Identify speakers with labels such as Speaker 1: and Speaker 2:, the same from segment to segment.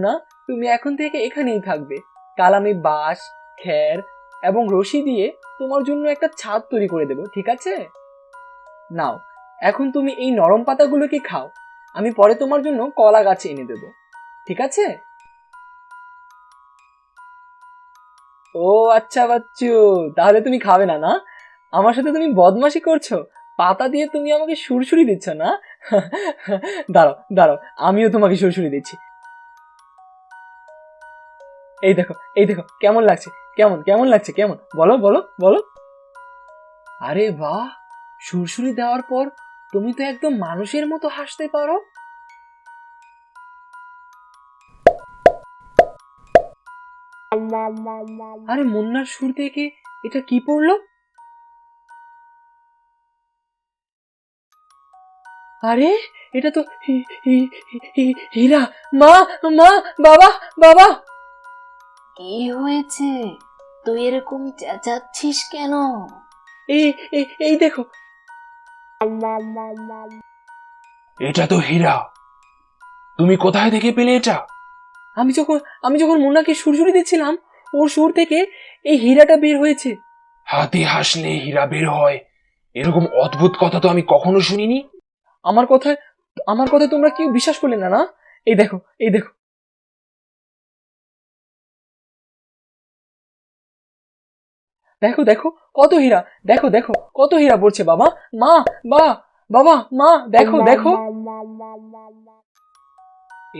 Speaker 1: না, তুমি এখন থেকে এখানেই থাকবে। কাল আমি বাঁশ, খের এবং রশি দিয়ে তোমার জন্য একটা ছাদ তৈরি করে দেব, ঠিক আছে? নাও, এখন তুমি এই নরম পাতাগুলোকে খাও। আমি পরে তোমার জন্য কলা গাছ এনে দেব, ঠিক আছে? ও আচ্ছা বাচ্চু, তাহলে তুমি খাবে না, না? আমার সাথে তুমি বদমাশি করছো, পাতা দিয়ে তুমি আমাকে সুরসুরি দিচ্ছ না? দাঁড়াও দাঁড়াও, আমিও তোমাকে সুরসুরি দিচ্ছি। এই দেখো, এই দেখো, কেমন লাগছে? কেমন কেমন লাগছে? কেমন বলো বলো বলো। আরে বাহ, সুরসুরি দেওয়ার পর তুমি তো একদম মানুষের মতো হাসতে পারো। আরে মুন্নার সুর থেকে এটা কি পড়লো? আরে এটা তো হীরা। মা, মা, বাবা, বাবা।
Speaker 2: কি হয়েছে? তুই এরকম চেঁচাচ্ছিস কেন?
Speaker 1: এই এই দেখো।
Speaker 3: এটা তো হীরা। তুমি কোথায় থেকে পেলে এটা?
Speaker 1: আমি যখন মুন্নাকে সুরসুরি দিচ্ছিলাম, ওর সুর থেকে এই হীরাটা বের হয়েছে।
Speaker 3: হাতি হাসলে হীরা বের হয়, এরকম অদ্ভুত কথা তো আমি কখনো শুনিনি।
Speaker 1: আমার কথায় আমার কথায় তোমরা কেউ বিশ্বাস করলে না, না? এই দেখো, এই দেখো। দেখো দেখো কত হীরা, দেখো দেখো কত হীরা পড়ছে। বাবা, মা, বাবা, মা, দেখো দেখো।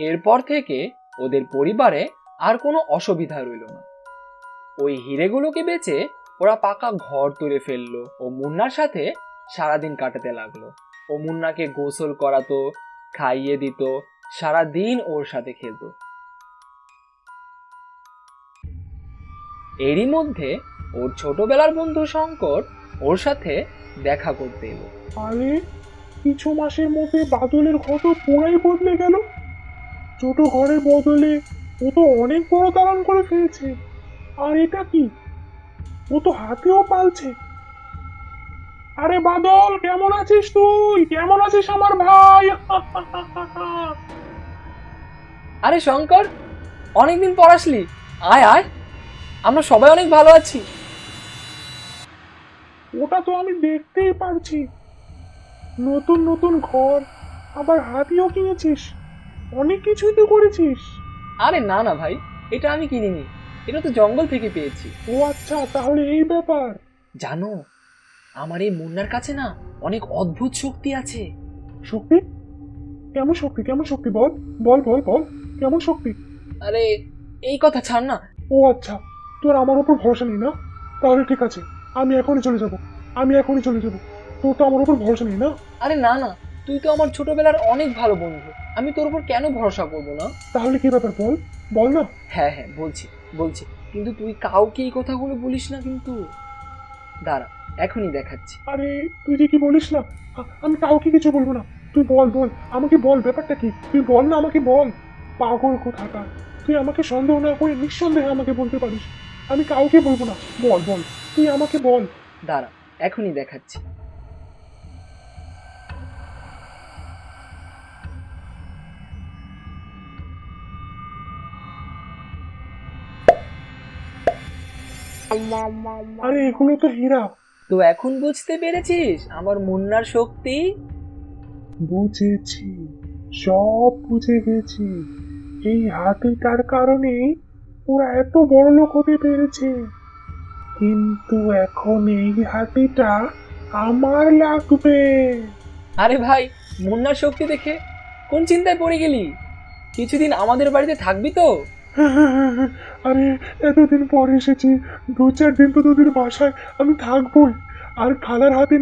Speaker 1: এরপর থেকে ওদের পরিবারে আর কোনো অসুবিধা রইল না। ওই হিরেগুলোকে বেচে ওরা পাকা ঘর তুলে ফেললো ও মুন্নার সাথে সারাদিন কাটাতে লাগলো। ও মুন্নাকে গোসল করাতো, খাইয়ে দিত, সারাদিন ওর সাথে খেলতো। এরই মধ্যে ওর ছোটবেলার বন্ধু শঙ্কর ওর সাথে দেখা করতে এলো।
Speaker 4: আরে কিছু মাসের মধ্যে বাদলের ঘর তো পুরাই বদলে গেল। ছোট ঘরের বদলে ও তো অনেক বড় দালান করে ফেলছে। আর এটা কি, ও তো হাতেও পালছে। আরে বাদল, কেমন আছিস তুই? কেমন আছিস আমার ভাই?
Speaker 1: আরে শঙ্কর, অনেকদিন পর আসলি। আয় আয়, আমরা সবাই অনেক ভালো আছি।
Speaker 4: ওটা তো আমি দেখতেই পারছি। নতুন নতুন ঘর, আবার হাতিও কিনেছিস, অনেক কিছুই তো করেছিস।
Speaker 1: আরে না না ভাই, এটা আমি কিনিনি, এটা তো জঙ্গল থেকে পেয়েছি।
Speaker 4: ও আচ্ছা, তাহলে এই ব্যাপার।
Speaker 1: জানো, আমার এই মুন্নার কাছে না অনেক অদ্ভুত শক্তি আছে।
Speaker 4: শক্তি? কেমন শক্তি? কেমন শক্তি? বল বল বল বল, কেমন শক্তি?
Speaker 1: আরে এই কথা ছাড় না।
Speaker 4: ও আচ্ছা, তোর আমার উপর ভরসা নেই না? তাহলে ঠিক আছে, আমি এখনই চলে যাব। আমি এখনই চলে যাব। তোর তো আমার উপর ভরসা নেই না?
Speaker 1: আরে না না, তুই তো আমার ছোটবেলার অনেক ভালো বন্ধু, আমি তোর উপর কেন ভরসা করবো না?
Speaker 4: তাহলে কি ব্যাপার, বল বল না।
Speaker 1: হ্যাঁ হ্যাঁ, বলছি বলছি, কিন্তু তুই কাউকে এই কথাগুলো বলিস না কিন্তু। দাঁড়া, এখনই দেখাচ্ছি।
Speaker 4: আরে তুই যে কি বলিস না, আমি কাউকে কিছু বলবো না। তুই বল বল, আমাকে বল ব্যাপারটা কি, তুই বল না, আমাকে বল। পাগল কোথাকার, তুই আমাকে সন্দেহ না করে নিঃসন্দেহে আমাকে বলতে পারিস। আমি কাউকে বলবো না, বল বল, তুই আমাকে বল।
Speaker 1: দাঁড়া, এখনই দেখাচ্ছি।
Speaker 4: আরে এগুলো তো হীরা।
Speaker 1: তো এখন বুঝতে পেরেছিস আমার মুন্নার শক্তি?
Speaker 4: বুঝেছি, সব বুঝে গেছি। এই হাতিটার কারণেই ওরা এত বড় লোক হতে পেরেছে। কিন্তু এখন এই হাতিটা আমার লাগবে।
Speaker 1: আরে ভাই, মুন্নার শক্তি দেখে কোন চিন্তায় পড়ে গেলি? কিছুদিন আমাদের বাড়িতে থাকবি তো?
Speaker 4: আরে এতদিন পর এসেছি, 2-4 দিন তো তোদের বাসায় আমি থাকবোই। আর খালার হাতে